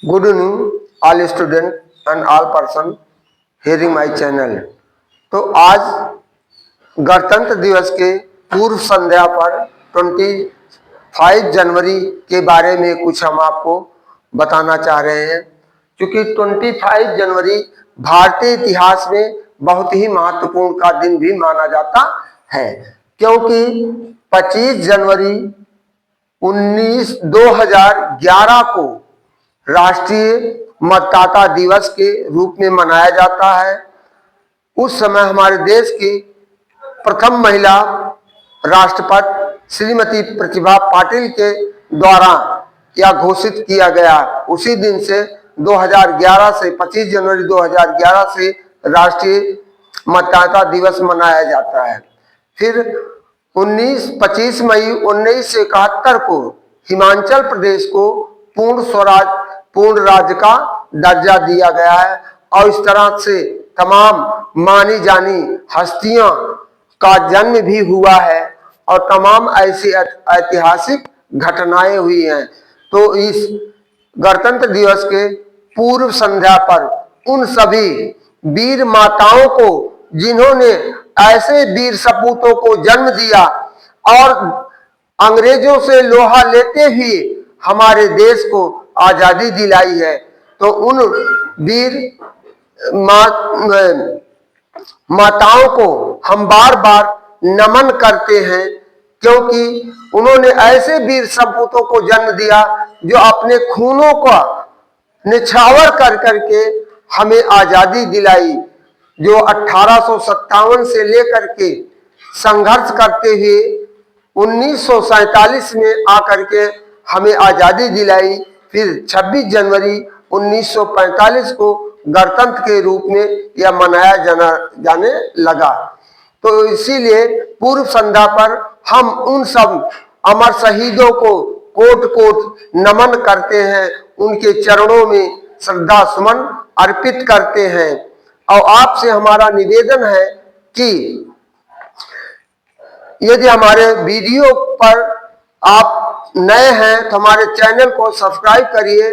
Good evening, all students and all person hearing my channel। तो आज गणतंत्र दिवस के पूर्व संध्या पर 25 जनवरी के बारे में कुछ हम आपको बताना चाह रहे हैं। क्योंकि 25 जनवरी भारतीय इतिहास में बहुत ही महत्वपूर्ण का दिन भी माना जाता है, क्योंकि 25 जनवरी 2011 को राष्ट्रीय मतदाता दिवस के रूप में मनाया जाता है। उस समय हमारे देश की प्रथम महिला राष्ट्रपति श्रीमती प्रतिभा पाटिल के द्वारा यह घोषित किया गया। उसी दिन से 2011 से 25 जनवरी 2011 से राष्ट्रीय मतदाता दिवस मनाया जाता है। फिर 25 मई 1971 को हिमाचल प्रदेश को पूर्ण राज्य का दर्जा दिया गया है। और इस तरह से तमाम मानी जानी हस्तियों का जन्म भी हुआ है और तमाम ऐसी ऐतिहासिक घटनाएं हुई हैं। तो इस गणतंत्र दिवस के पूर्व संध्या पर उन सभी वीर माताओं को जिन्होंने ऐसे वीर सपूतों को जन्म दिया और अंग्रेजों से लोहा लेते हुए हमारे देश को आजादी दिलाई है, तो उन वीर माताओं को हम बार बार नमन करते हैं, क्योंकि उन्होंने ऐसे वीर सपूतों को जन्म दिया जो अपने खूनों का निछावर कर करके हमें आजादी दिलाई, जो 1857 से लेकर के संघर्ष करते हुए 1947 में आकर के हमें आजादी दिलाई। फिर 26 जनवरी 1945 को गणतंत्र के रूप में यह मनाया जाने लगा। तो इसीलिए पूर्व संध्या पर हम उन सब अमर शहीदों को कोट कोट नमन करते हैं, उनके चरणों में श्रद्धा सुमन अर्पित करते हैं। और आपसे हमारा निवेदन है कि यदि हमारे वीडियो पर आप नए हैं तो हमारे चैनल को सब्सक्राइब करिए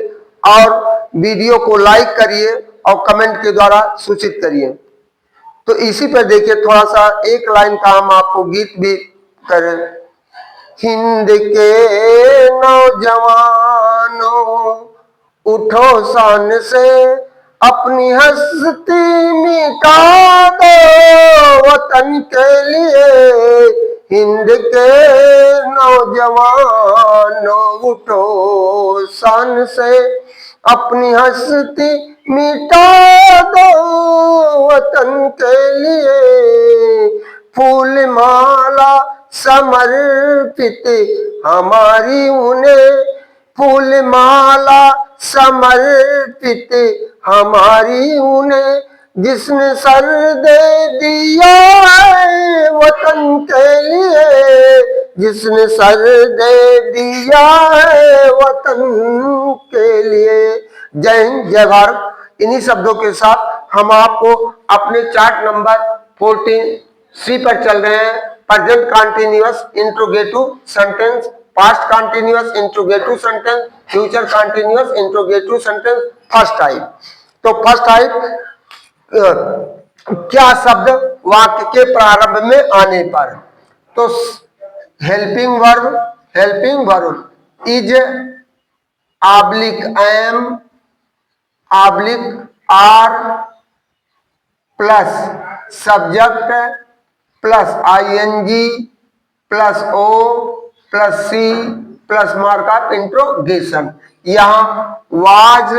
और वीडियो को लाइक करिए और कमेंट के द्वारा सूचित करिए। तो इसी पर देखिए, थोड़ा सा एक लाइन का हम आपको गीत भी करें। हिंद के नौजवानों उठो शान से अपनी हस्ती मिटा दो वतन के लिए। हिंद के नौजवानों उठो शान से अपनी हस्ती मिटा दो वतन के लिए। फूल माला समर्पित हमारी उन्हें, फूल माला समर्पित हमारी उन्हें, जिसने सर दे दिया है वतन के लिए, जिसने सर दे दिया है वतन के लिए। जय हिंद, जय भारत। इन्हीं शब्दों के साथ हम आपको अपने चार्ट नंबर 14C पर चल रहे हैं। Present continuous interrogative sentence, past continuous interrogative sentence, future continuous interrogative sentence, first type. तो फर्स्ट टाइप क्या शब्द वाक्य के प्रारंभ में आने पर, तो helping verb is oblique am oblique are plus subject plus ING plus O plus C plus mark of interrogation. यहां was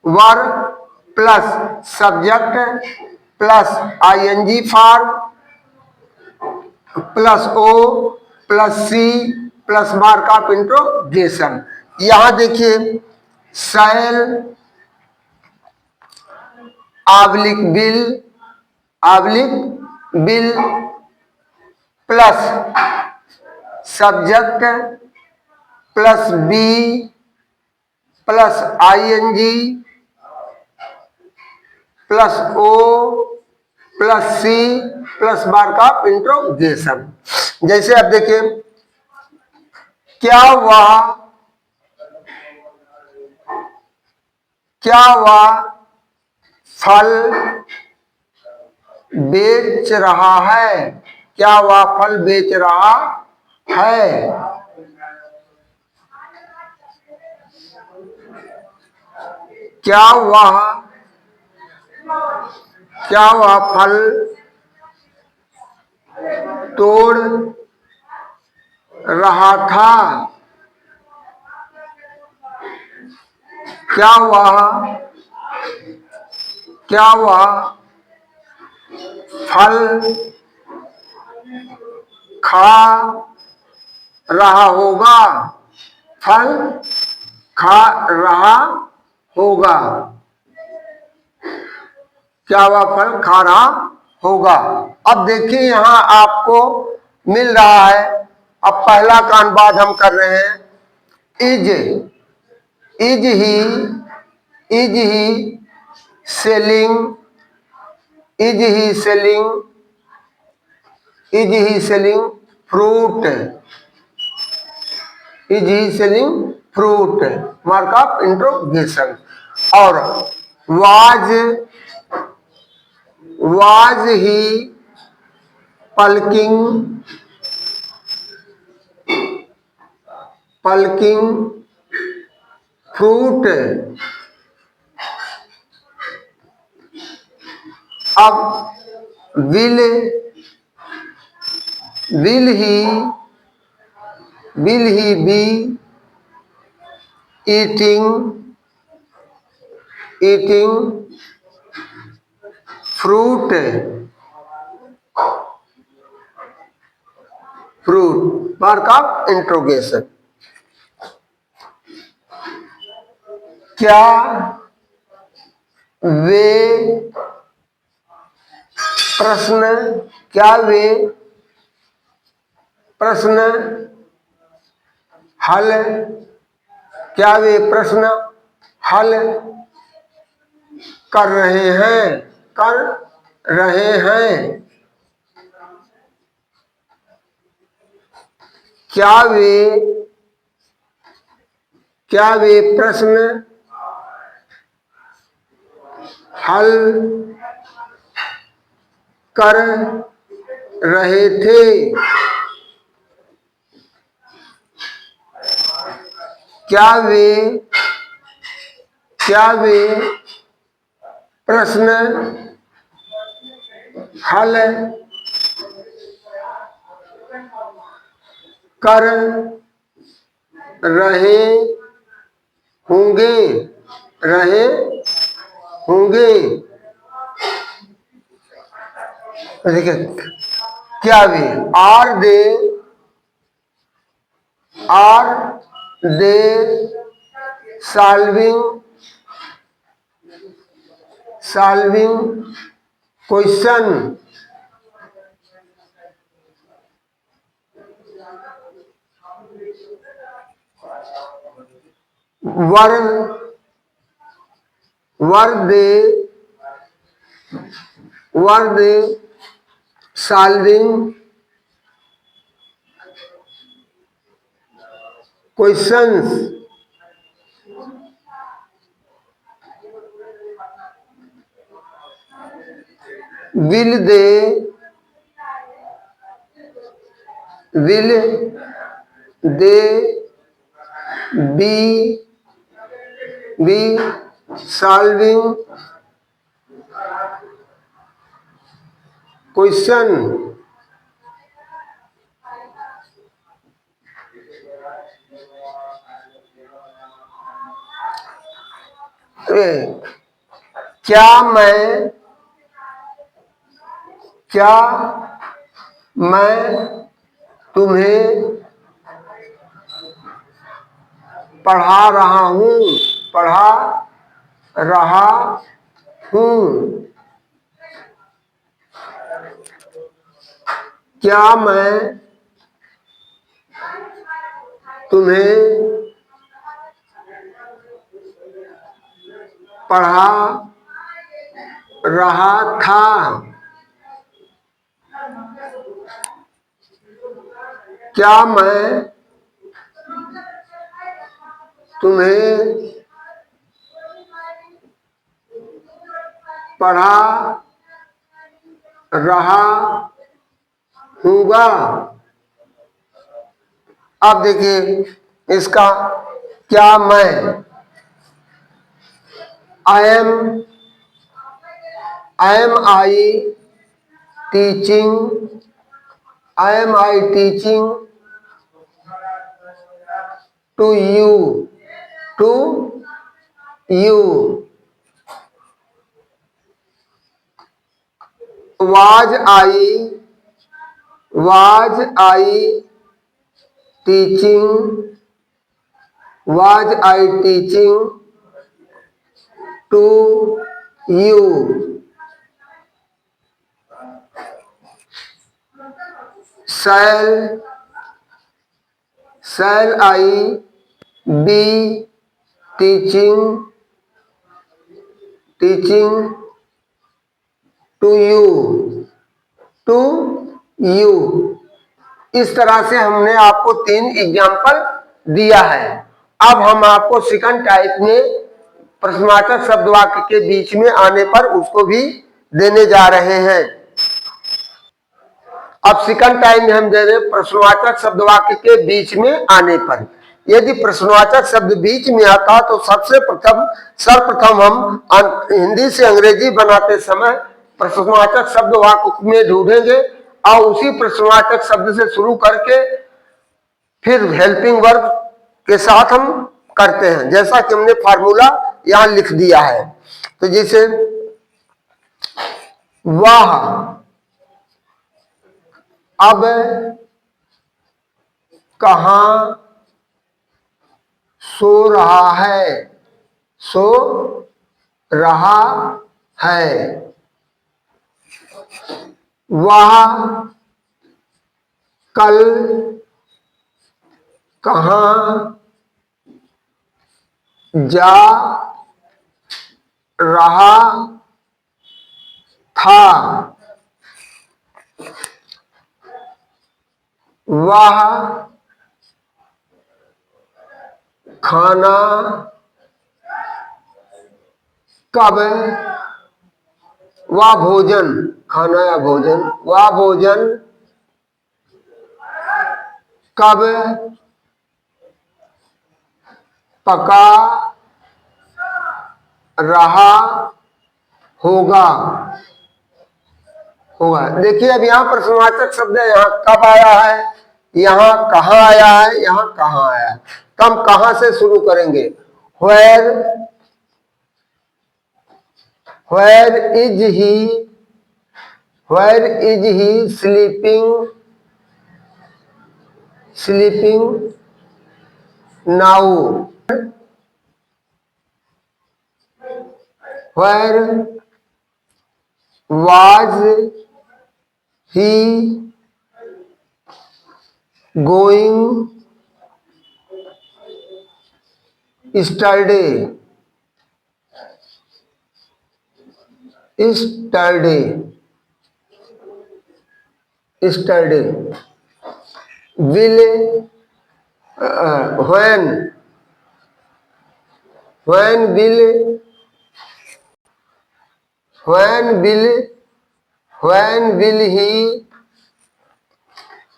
were plus subject plus ING form plus O plus C plus mark of interrogation. यहां देखिए, shall will plus subject plus B plus ING plus O plus C plus mark of interrogation. जैसे अब देखिए, क्या वह फल बेच रहा है? क्या वह फल बेच रहा है? क्या वह फल तोड़ रहा था? क्या वह फल खा रहा होगा? फल खा रहा होगा। क्या वह फल खा रहा होगा? अब देखिए यहां आपको मिल रहा है। अब पहला का अनुवाद हम कर रहे हैं। Is he selling fruit? Is he selling fruit? Mark of interrogation. और वाज ही पल्किंग फ्रूट? अब will he be eating fruit? Mark of interrogation. क्या वे प्रश्न हल कर रहे हैं? क्या वे प्रश्न हल कर रहे थे? क्या वे प्रश्न हल कर रहे होंगे? देखिए क्या वे are they solving question? were they solving questions? Will they be solving question? क्या मैं तुम्हें पढ़ा रहा हूँ? क्या मैं तुम्हें पढ़ा रहा था? क्या मैं तुम्हें पढ़ा रहा हूँगा। अब देखिए इसका क्या मैं am I teaching to you was I teaching to you? Shall I be teaching to you? इस तरह से हमने आपको 3 एग्जाम्पल दिया है। अब हम आपको सेकंड टाइप में प्रश्नवाचक शब्द वाक्य के बीच में आने पर उसको भी देने जा रहे हैं। अब सेकंड टाइम में हम दे रहे हैं प्रश्नवाचक शब्द वाक्य के बीच में आने पर। यदि प्रश्नवाचक शब्द बीच में आता तो सर्वप्रथम हम हिंदी से अंग्रेजी बनाते समय प्रश्नवाचक शब्द वाक्य में ढूंढेंगे और उसी प्रश्नवाचक शब्द से शुरू करके फिर हेल्पिंग वर्ब के साथ हम करते हैं, जैसा कि हमने फार्मूला यहां लिख दिया है। तो जैसे वह अब कहां सो रहा है, वह कल कहां जा रहा था, वह खाना कब, वह भोजन, खाना या भोजन, वह भोजन कब पका रहा होगा। देखिए अब यहाँ प्रश्नवाचक शब्द है, यहाँ कब आया है, यहाँ कहाँ आया है, यहाँ कहाँ आया है। तो हम कहाँ से शुरू करेंगे? where is he sleeping now? Where was he going yesterday?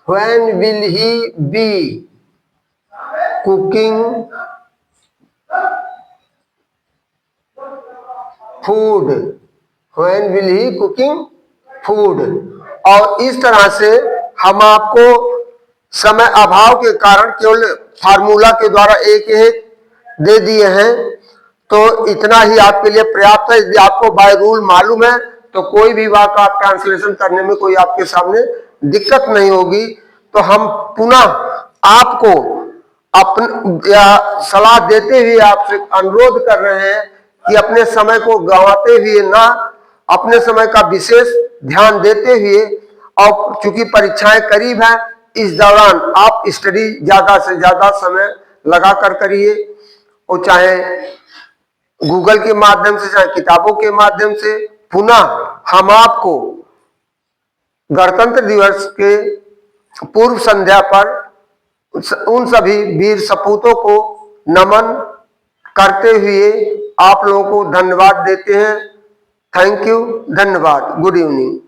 When will he be cooking food? When will he cooking food? और इस तरह से हम आपको समय अभाव के कारण केवल फार्मूला के द्वारा एक एक दे दिए हैं, तो इतना ही आपके लिए पर्याप्त है। यदि आपको बाय रूल मालूम है तो कोई भी वाक्य आप ट्रांसलेशन करने में कोई आपके सामने दिक्कत नहीं होगी। तो हम पुनः आपको सलाह देते हुए आपसे अनुरोध कर रहे हैं कि अपने समय को गंवाते हुए ना, अपने समय का विशेष ध्यान देते हुए, और चूंकि परीक्षाएं करीब है, इस दौरान आप स्टडी ज्यादा से ज्यादा समय लगा कर करिए, और चाहे गूगल के माध्यम से चाहे किताबों के माध्यम से। पुनः हम आपको गणतंत्र दिवस के पूर्व संध्या पर उन सभी वीर सपूतों को नमन करते हुए आप लोगों को धन्यवाद देते हैं। थैंक यू, धन्यवाद, गुड इवनिंग।